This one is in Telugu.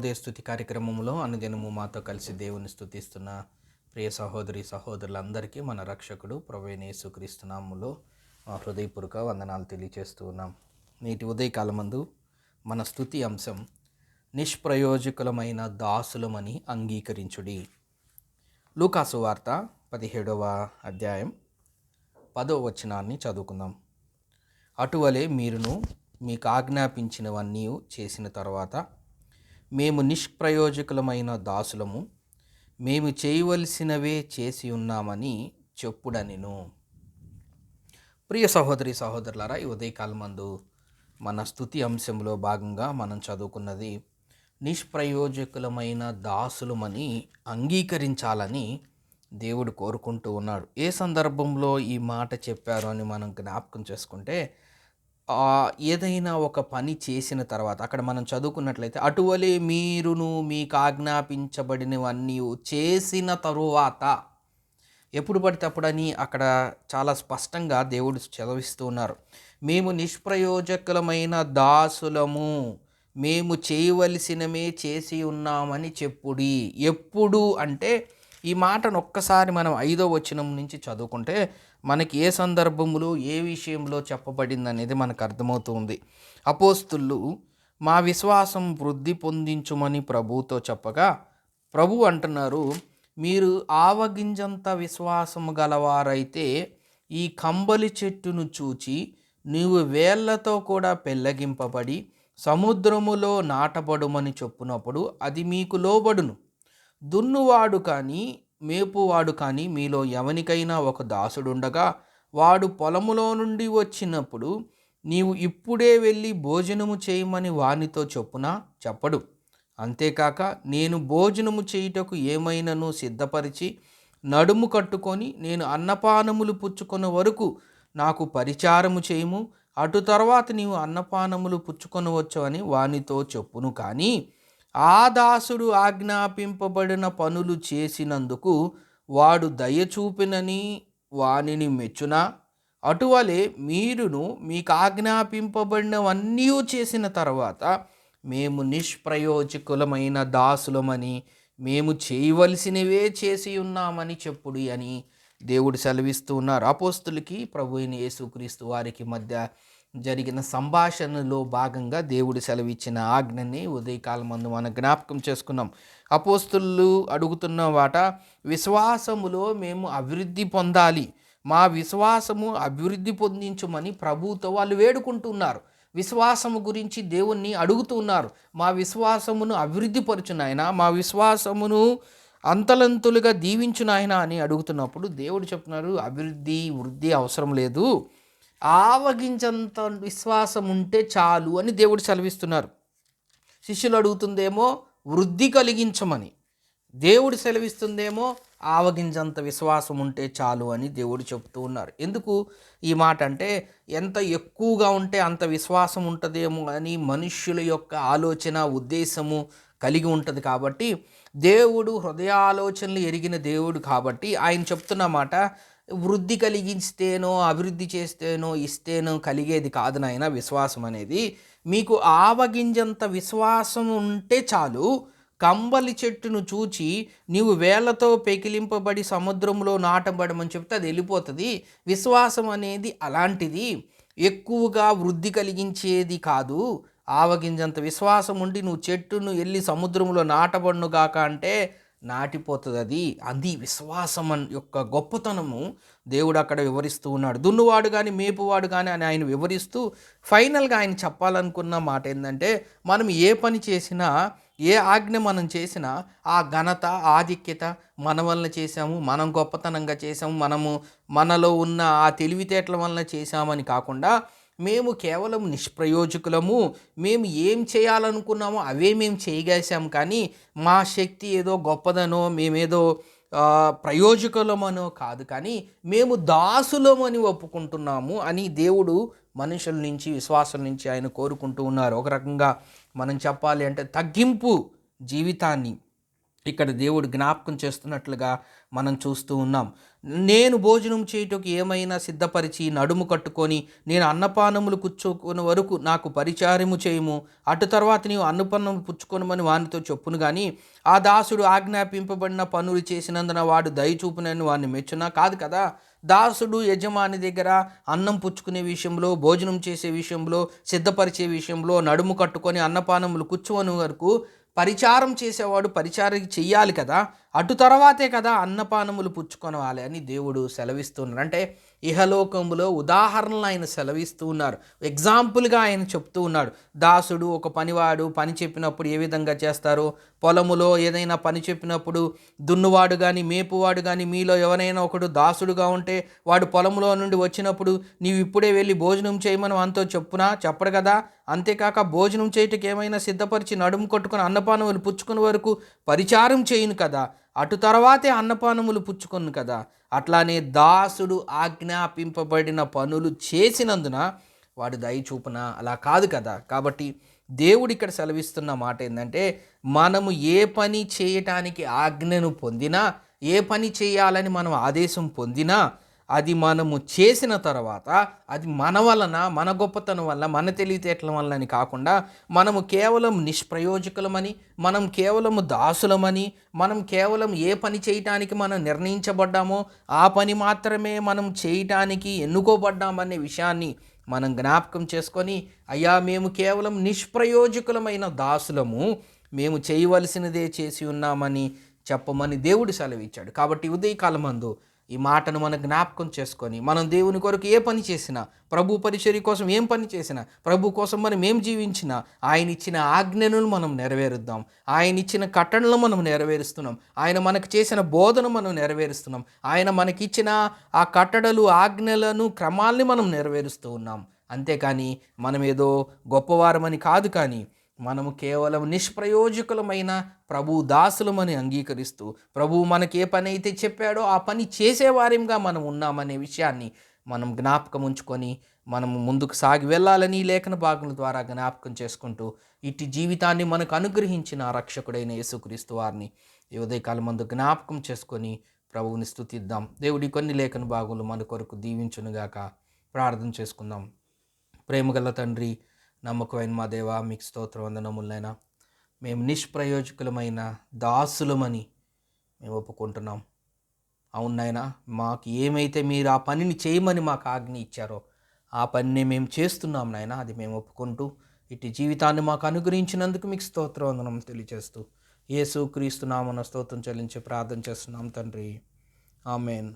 అరుణోదయ స్తుతి కార్యక్రమంలో అనుదినము మాతో కలిసి దేవుని స్తుతిస్తున్న ప్రియ సహోదరి సహోదరులందరికీ మన రక్షకుడు ప్రభువైన యేసుక్రీస్తు నామములో హృదయపూర్వక వందనాలు తెలియజేస్తూ ఉన్నాం. నేటి ఉదయకాలమందు మన స్తుతి అంశం నిష్ప్రయోజకులమైన దాసులమని అంగీకరించుడి. లూకాసు వార్త 17వ అధ్యాయం 10వ వచనాన్ని చదువుకుందాం. అటువలే మీరును మీకు ఆజ్ఞాపించినవన్నీ చేసిన తర్వాత మేము నిష్ప్రయోజకులమైన దాసులము, మేము చేయవలసినవే చేసి ఉన్నామని చెప్పుడనెను. ప్రియ సహోదరి సహోదరులారా, ఈ ఉదయకాలమందు మన స్తుతి అంశంలో భాగంగా మనం చదువుకున్నది నిష్ప్రయోజకులమైన దాసులమని అంగీకరించాలని దేవుడు కోరుకుంటూ ఉన్నాడు. ఏ సందర్భంలో ఈ మాట చెప్పారు అని మనం జ్ఞాపకం చేసుకుంటే, ఏదైనా ఒక పని చేసిన తర్వాత అక్కడ మనం చదువుకున్నట్లయితే అటువలే మీరును మీకు ఆజ్ఞాపించబడినవన్నీ చేసిన తరువాత, ఎప్పుడు పడితే అప్పుడని అక్కడ చాలా స్పష్టంగా దేవుడు చదివిస్తూ ఉన్నారు. మేము నిష్ప్రయోజకులమైన దాసులము, మేము చేయవలసినమే చేసి ఉన్నామని చెప్పుడి. ఎప్పుడు అంటే ఈ మాటను ఒక్కసారి మనం 5వ వచనం నుంచి చదువుకుంటే మనకి ఏ సందర్భంలో ఏ విషయంలో చెప్పబడింది అనేది మనకు అర్థమవుతుంది. అపోస్తులు మా విశ్వాసం వృద్ధి పొందించుమని ప్రభువుతో చెప్పగా, ప్రభు అంటున్నారు, మీరు ఆవగింజంత విశ్వాసము గలవారైతే ఈ కంబలి చెట్టును చూచి నీవు వేళ్లతో కూడా పెళ్ళగింపబడి సముద్రములో నాటబడుమని చెప్పునప్పుడు అది మీకు లోబడును. దున్నువాడు కానీ మేపువాడు కానీ మీలో ఎవనికైనా ఒక దాసుడుండగా వాడు పొలములో నుండి వచ్చినప్పుడు నీవు ఇప్పుడే వెళ్ళి భోజనము చేయమని వానితో చొప్పున చెప్పడు. అంతేకాక నేను భోజనము చేయుటకు ఏమైనను సిద్ధపరిచి నడుము కట్టుకొని నేను అన్నపానములు పుచ్చుకొన వరకు నాకు పరిచారము చేయము, అటు తర్వాత నీవు అన్నపానములు పుచ్చుకొనవచ్చు అని వానితో చెప్పును. కానీ ఆ దాసుడు ఆజ్ఞాపింపబడిన పనులు చేసినందుకు వాడు దయచూపినని వానిని మెచ్చునా? అటువలే మీరును మీకు ఆజ్ఞాపింపబడినవన్నీ చేసిన తర్వాత మేము నిష్ప్రయోజకులమైన దాసులమని, మేము చేయవలసినవే చేసి ఉన్నామని చెప్పుడి అని దేవుడు సెలవిస్తూ ఉన్నారు. అపోస్తులకి ప్రభువైన యేసుక్రీస్తు వారికి మధ్య జరిగిన సంభాషణలో భాగంగా దేవుడు సెలవిచ్చిన ఆజ్ఞని ఉదయకాలమందు మనం జ్ఞాపకం చేసుకున్నాం. అపోస్తులు అడుగుతున్న వాట, విశ్వాసములో మేము అభివృద్ధి పొందాలి, మా విశ్వాసము అభివృద్ధి పొందించమని ప్రభువుతో వాళ్ళు వేడుకుంటున్నారు. విశ్వాసము గురించి దేవుణ్ణి అడుగుతూ ఉన్నారు. మా విశ్వాసమును అభివృద్ధి పరచు నాయనా, మా విశ్వాసమును అంతలంతులుగా దీవించు నాయనా అని అడుగుతున్నప్పుడు దేవుడు చెప్తున్నారు, అభివృద్ధి వృద్ధి అవసరం లేదు, ఆవగించంత విశ్వాసం ఉంటే చాలు అని దేవుడు సెలవిస్తున్నారు. శిష్యులు అడుగుతుందేమో వృద్ధి కలిగించమని, దేవుడు సెలవిస్తుందేమో ఆవగింజంత విశ్వాసం ఉంటే చాలు అని దేవుడు చెప్తూ ఉన్నారు. ఎందుకు ఈ మాట అంటే, ఎంత ఎక్కువగా ఉంటే అంత విశ్వాసం ఉంటుందేమో అని మనుష్యుల యొక్క ఆలోచన ఉద్దేశము కలిగి ఉంటుంది. కాబట్టి దేవుడు హృదయాలోచనలు ఎరిగిన దేవుడు కాబట్టి ఆయన చెప్తున్న మాట, వృద్ధి కలిగిస్తేనో అభివృద్ధి చేస్తేనో ఇస్తేనో కలిగేది కాదు నాయన విశ్వాసం అనేది. మీకు ఆవగింజంత విశ్వాసం ఉంటే చాలు, కంబలి చెట్టును చూచి నీవు వేళ్లతో పెకిలింపబడి సముద్రంలో నాటబడమని చెప్తే అది వెళ్ళిపోతుంది. విశ్వాసం అనేది అలాంటిది, ఎక్కువగా వృద్ధి కలిగించేది కాదు. ఆవగింజంత విశ్వాసం ఉండి నువ్వు చెట్టును వెళ్ళి సముద్రంలో నాటబడును గాక అంటే నాటిపోతుంది. అది విశ్వాసం యొక్క గొప్పతనము దేవుడు అక్కడ వివరిస్తూ ఉన్నాడు. దున్నువాడు కానీ మేపువాడు కానీ అని ఆయన వివరిస్తూ ఫైనల్గా ఆయన చెప్పాలనుకున్న మాట ఏంటంటే, మనం ఏ పని చేసినా, ఏ ఆజ్ఞ మనం చేసినా ఆ ఘనత ఆధిక్యత మన వలన చేసాము, మనం గొప్పతనంగా చేసాము, మనలో ఉన్న ఆ తెలివితేటల వలన చేసామని కాకుండా, మేము కేవలం నిష్ప్రయోజకులము, మేము ఏం చేయాలనుకున్నామో అవే మేము చేయగలిసాము, కానీ మా శక్తి ఏదో గొప్పదనో మేమేదో ప్రయోజకులమనో కాదు, కానీ మేము దాసులమని ఒప్పుకుంటున్నాము అని దేవుడు మనుషుల నుంచి విశ్వాసం నుంచి ఆయన కోరుకుంటూ ఉన్నారు. ఒక రకంగా మనం చెప్పాలి అంటే తగ్గింపు జీవితాన్ని, ఇక్కడ దేవుడు జ్ఞాపకం చేస్తున్నట్లుగా మనం చూస్తూ ఉన్నాం. నేను భోజనం చేయుటకు ఏమైనా సిద్ధపరిచి నడుము కట్టుకొని నేను అన్నపానములు పుచ్చుకొను వరకు నాకు పరిచారము చేయము, అటు తర్వాత నీవు అన్నపానము పుచ్చుకొనమని వానితో చెప్పును గాని, ఆ దాసుడు ఆజ్ఞాపింపబడిన పనులు చేసినందున వాడు దయ చూపునని వాడిని మెచ్చునా? కాదు కదా. దాసుడు యజమాని దగ్గర అన్నం పుచ్చుకునే విషయంలో, భోజనం చేసే విషయంలో, సిద్ధపరిచే విషయంలో, నడుము కట్టుకొని అన్నపానములు కూర్చోని వరకు పరిచారం చేసేవాడు పరిచారం చెయ్యాలి కదా. అటు తర్వాతే కదా అన్నపానములు పుచ్చుకొనవాలి అని దేవుడు సెలవిస్తున్నారు. అంటే ఇహలోకములో ఉదాహరణలు ఆయన సెలవిస్తూ ఉన్నారు. ఎగ్జాంపుల్గా ఆయన చెప్తూ ఉన్నాడు. దాసుడు ఒక పనివాడు పని చెప్పినప్పుడు ఏ విధంగా చేస్తారో, పొలములో ఏదైనా పని చెప్పినప్పుడు దున్నువాడు కానీ మేపువాడు కానీ మీలో ఎవరైనా ఒకడు దాసుడుగా ఉంటే వాడు పొలంలో నుండి వచ్చినప్పుడు నీవు ఇప్పుడే వెళ్ళి భోజనం చేయమని అంతో చెప్పునా? చెప్పడు కదా. అంతేకాక భోజనం చేయటకు ఏమైనా సిద్ధపరిచి నడుము కొట్టుకుని అన్నపానములు పుచ్చుకునే వరకు పరిచారం చేయను కదా, అటు తర్వాతే అన్నపానములు పుచ్చుకొను కదా. అట్లానే దాసుడు ఆజ్ఞాపింపబడిన పనులు చేసినందున వాడు దయ చూపున? అలా కాదు కదా. కాబట్టి దేవుడు ఇక్కడ సెలవిస్తున్న మాట ఏంటంటే, మనము ఏ పని చేయటానికి ఆజ్ఞను పొందినా, ఏ పని చేయాలని మనం ఆదేశం పొందినా, అది మనము చేసిన తర్వాత అది మన వలన, మన గొప్పతనం వల్ల, మన తెలివితేటల వల్ల అని కాకుండా, మనము కేవలం నిష్ప్రయోజకులమని, మనం కేవలము దాసులమని, మనం కేవలం ఏ పని చేయటానికి మనం నిర్ణయించబడ్డామో ఆ పని మాత్రమే మనం చేయటానికి ఎన్నుకోబడ్డామనే విషయాన్ని మనం జ్ఞాపకం చేసుకొని, అయ్యా మేము కేవలం నిష్ప్రయోజకులమైన దాసులము, మేము చేయవలసినదే చేసి ఉన్నామని చెప్పమని దేవుడు సెలవిచ్చాడు. కాబట్టి ఉదయకాలమందు ఈ మాటను మనం జ్ఞాపకం చేసుకొని, మనం దేవుని కొరకు ఏ పని చేసినా, ప్రభు పరిచర్య కోసం ఏం పని చేసినా, ప్రభు కోసం మనం ఏం జీవించినా, ఆయన ఇచ్చిన ఆజ్ఞలను మనం నెరవేరుద్దాం. ఆయన ఇచ్చిన కట్టడలను మనం నెరవేరుస్తున్నాం. ఆయన మనకు చేసిన బోధన మనం నెరవేరుస్తున్నాం. ఆయన మనకిచ్చిన ఆ కట్టడలు, ఆజ్ఞలను, క్రమాల్ని మనం నెరవేరుస్తూ ఉన్నాం. అంతేకాని మనం ఏదో గొప్పవారమని కాదు, కానీ మనము కేవలం నిష్ప్రయోజకులమైన ప్రభు దాసులమని అంగీకరిస్తూ, ప్రభువు మనకి ఏ పని అయితే చెప్పాడో ఆ పని చేసేవారిగా మనం ఉన్నామనే విషయాన్ని మనం జ్ఞాపకం ఉంచుకొని మనము ముందుకు సాగి వెళ్ళాలని లేఖన భాగముల ద్వారా జ్ఞాపకం చేసుకుంటూ, ఇటు జీవితాన్ని మనకు అనుగ్రహించిన రక్షకుడైన యేసుక్రీస్తు వారిని ఈ ఉదయకాలం ముందు జ్ఞాపకం చేసుకొని ప్రభువుని స్తుతిద్దాం. దేవుడి కొన్ని లేఖన భాగములు మన కొరకు దీవించునుగాక. ప్రార్థన చేసుకుందాం. ప్రేమగల తండ్రి, నమ్మకమైన మా దేవా, మీకు స్తోత్ర వందనములైనా, మేము నిష్ప్రయోజకులమైన దాసులమని మేము ఒప్పుకుంటున్నాం. అవునైనా, మాకు ఏమైతే మీరు ఆ పనిని చేయమని మాకు ఆజ్ఞ ఇచ్చారో ఆ పనిని మేము చేస్తున్నాం నాయన. అది మేము ఒప్పుకుంటూ ఇటు జీవితాన్ని మాకు అనుగ్రహించినందుకు మీకు స్తోత్ర వందనం తెలియజేస్తూ యేసుక్రీస్తు నామమున స్తోత్రం చెల్లించి ప్రార్థన చేస్తున్నాం తండ్రి. ఆమేన్.